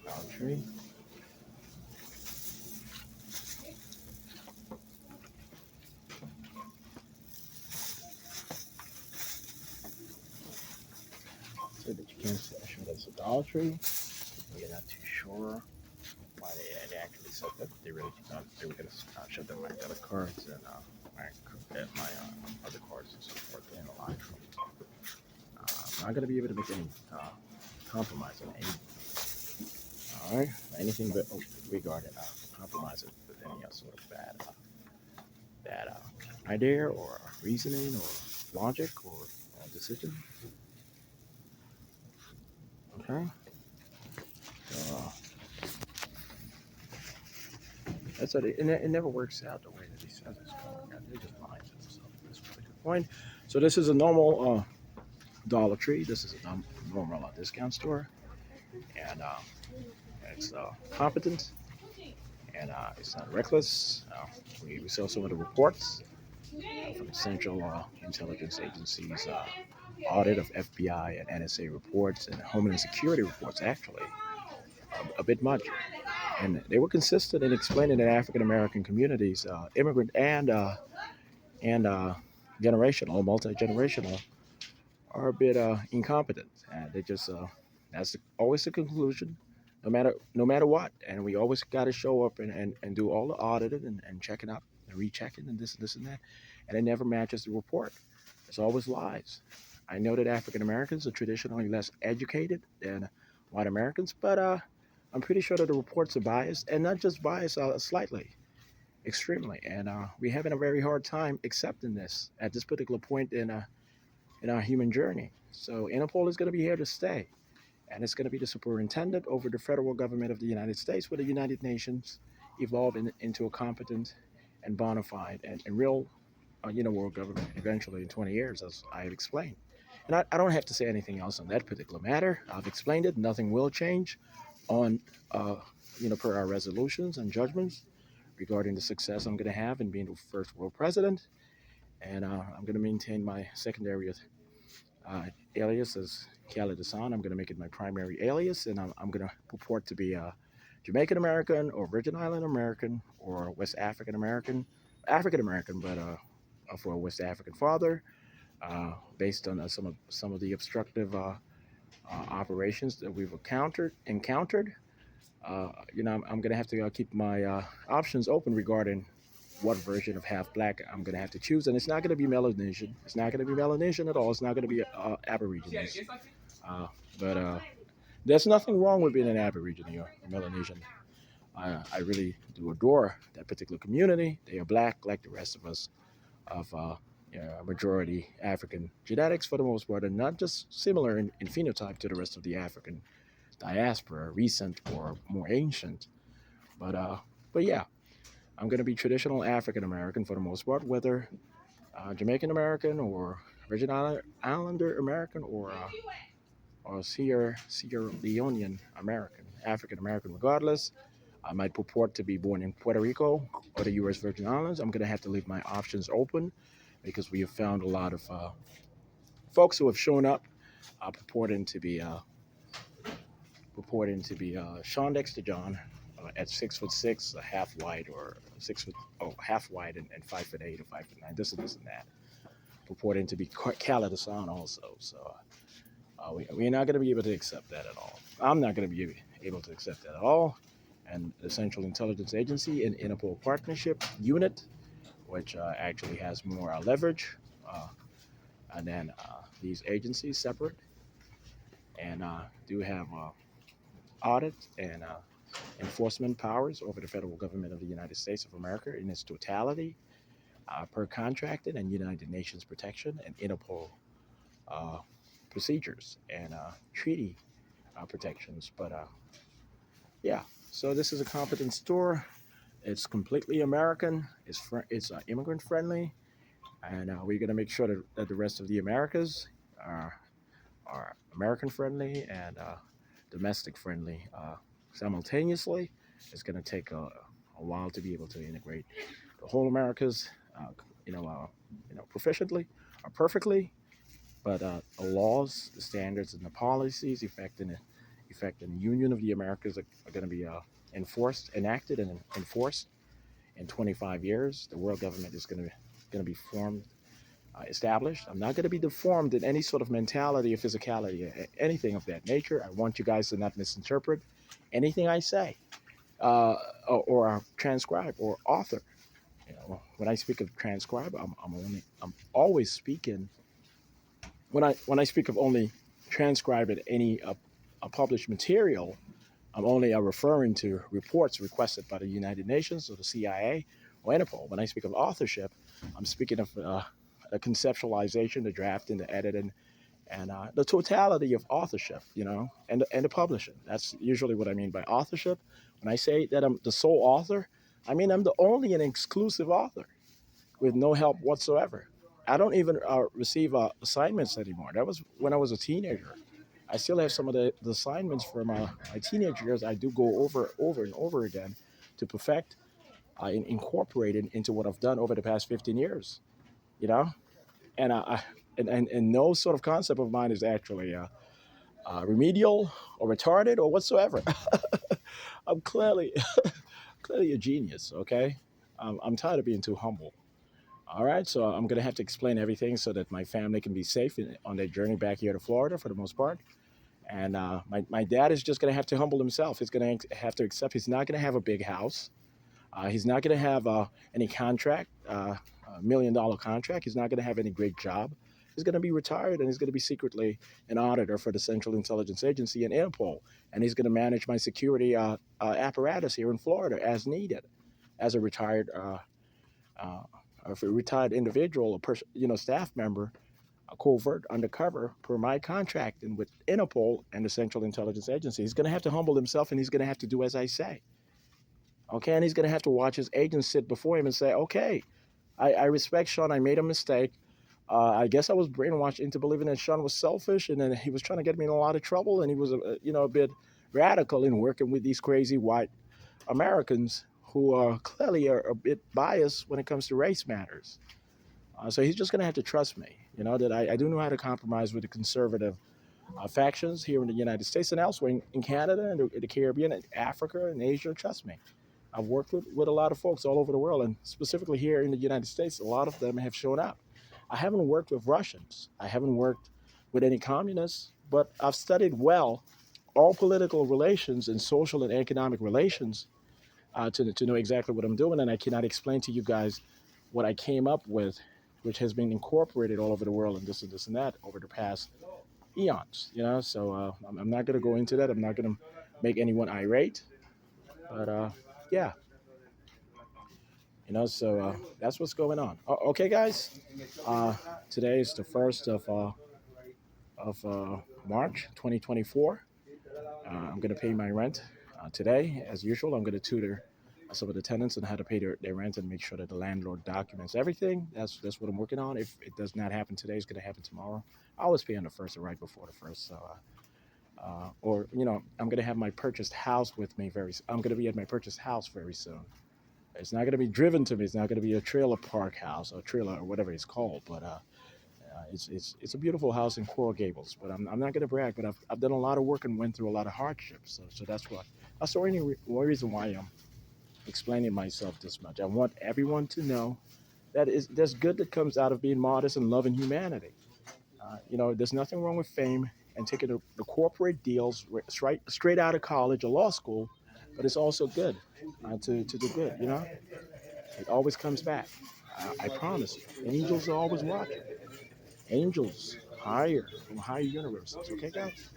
Dollar Tree. So that you can't see, I'm sure that's a Dollar Tree. We're not too sure why they actually said that. They really thought they were going to shut down my debit cards and my other cards and so forth in a line from. I'm not going to be able to make any compromise on any. All right, anything but regarding compromise with any sort of bad idea or reasoning or logic or decision. Okay, so that's it. It never works out the way that he says it's going. They just lies to themselves at this particular point. So this is a normal Dollar Tree. This is a normal discount store, and it's competent, and it's not reckless. We saw some of the reports from the Central Intelligence Agency's audit of FBI and NSA reports and Homeland Security reports, actually, a bit much. And they were consistent in explaining that African American communities, immigrant and generational, multi generational, are a bit incompetent. And they just that's always the conclusion, no matter what. And we always got to show up and do all the auditing and checking up and rechecking and this and that, and it never matches the report. It's always lies. I know that African Americans are traditionally less educated than white Americans, but I'm pretty sure that the reports are biased, and not just biased, slightly, extremely. And we're having a very hard time accepting this at this particular point in our human journey. So Interpol is going to be here to stay, and it's going to be the superintendent over the federal government of the United States, with the United Nations evolving into a competent and bona fide and real, world government eventually in 20 years, as I have explained. And I don't have to say anything else on that particular matter. I've explained it. Nothing will change on, per our resolutions and judgments regarding the success I'm going to have in being the first world president. And I'm going to maintain my secondary uh, alias as Khaled Hassan. I'm going to make it my primary alias, and I'm going to purport to be a Jamaican American or Virgin Island American or West African American, African American, but for a West African father, based on some of the obstructive operations that we've encountered. I'm going to have to keep my options open regarding what version of half black I'm going to have to choose. And it's not going to be Melanesian. It's not going to be Melanesian at all. It's not going to be Aborigines. Uh, but there's nothing wrong with being an Aborigine or a Melanesian. I really do adore that particular community. They are black like the rest of us, of majority African genetics for the most part, and not just similar in phenotype to the rest of the African diaspora, recent or more ancient. But yeah, I'm going to be traditional African American for the most part, whether Jamaican American or Virgin Islander American or Sierra Leonean American, African American, regardless. I might purport to be born in Puerto Rico or the U.S. Virgin Islands. I'm going to have to leave my options open because we have found a lot of folks who have shown up purporting to be Shawn Dexter John at 6'6", half wide, or 6 foot, half wide and 5'8" or 5'9", this and that, purporting to be Khaled Hassan also. So we're not going to be able to accept that at all. I'm not going to be able to accept that at all. And the Central Intelligence Agency and Interpol Partnership Unit, which actually has more leverage than these agencies separate, and do have audit and enforcement powers over the federal government of the United States of America in its totality, per contracted and United Nations protection and Interpol uh, procedures and treaty protections. But yeah, so this is a competent store. It's completely American. It's immigrant friendly, and we're going to make sure that the rest of the Americas are American friendly and domestic friendly simultaneously. It's going to take a while to be able to integrate the whole Americas, uh, proficiently or perfectly. But the laws, the standards, and the policies affecting the Union of the Americas are going to be enacted, and enforced in 25 years. The world government is going to be formed, established. I'm not going to be deformed in any sort of mentality or physicality, anything of that nature. I want you guys to not misinterpret anything I say, uh, or transcribe or author. When I speak of transcribe, I'm always speaking when I speak of only transcribing any published material. I'm only referring to reports requested by the United Nations or the CIA or Interpol. When I speak of authorship, I'm speaking of the conceptualization, the drafting, the editing, and the totality of authorship, and the publishing. That's usually what I mean by authorship. When I say that I'm the sole author, I mean I'm the only and exclusive author with no help whatsoever. I don't even receive assignments anymore. That was when I was a teenager. I still have some of the assignments from my teenage years. I do go over and over again to perfect and incorporate it into what I've done over the past 15 years. You know, and and no sort of concept of mine is actually remedial or retarded or whatsoever. I'm clearly a genius. Okay, I'm tired of being too humble. All right, so I'm gonna have to explain everything so that my family can be safe on their journey back here to Florida for the most part. And my dad is just gonna have to humble himself. He's gonna have to accept he's not gonna have a big house. He's not gonna have any contract, $1 million contract. He's not gonna have any great job. He's gonna be retired, and he's gonna be secretly an auditor for the Central Intelligence Agency and Interpol. And he's gonna manage my security apparatus here in Florida as needed, as a uh, if a retired individual, staff member, a covert, undercover, per my contract and with Interpol and the Central Intelligence Agency. He's going to have to humble himself, and he's going to have to do as I say. Okay, and he's going to have to watch his agents sit before him and say, okay, I respect Shawn. I made a mistake. I guess I was brainwashed into believing that Shawn was selfish, and then he was trying to get me in a lot of trouble, and he was, a bit radical in working with these crazy white Americans who clearly are a bit biased when it comes to race matters. So he's just going to have to trust me, that I do know how to compromise with the conservative factions here in the United States and elsewhere in Canada and the Caribbean and Africa and Asia. Trust me. I've worked with a lot of folks all over the world, and specifically here in the United States, a lot of them have shown up. I haven't worked with Russians. I haven't worked with any communists, but I've studied well all political relations and social and economic relations to know exactly what I'm doing. And I cannot explain to you guys what I came up with, which has been incorporated all over the world and this and that over the past eons. So I'm not going to go into that. I'm not going to make anyone irate. But yeah, so that's what's going on. Okay, guys. Uh, Today is the first of March 2024. I'm going to pay my rent today, as usual. I'm going to tutor some of the tenants on how to pay their rent and make sure that the landlord documents everything. That's what I'm working on. If it does not happen today, it's going to happen tomorrow. I always pay on the first or right before the first. So, or I'm going to have my purchased house with me I'm going to be at my purchased house very soon. It's not going to be driven to me. It's not going to be a trailer park house or trailer or whatever it's called. But it's a beautiful house in Coral Gables. But I'm not going to brag. But I've done a lot of work and went through a lot of hardships. So that's the only reason why I'm explaining myself this much. I want everyone to know that there's good that comes out of being modest and loving humanity. There's nothing wrong with fame and taking the corporate deals straight out of college or law school, but it's also good to do good. It always comes back. I promise you. Angels are always watching. Angels higher from higher universes. Okay, guys.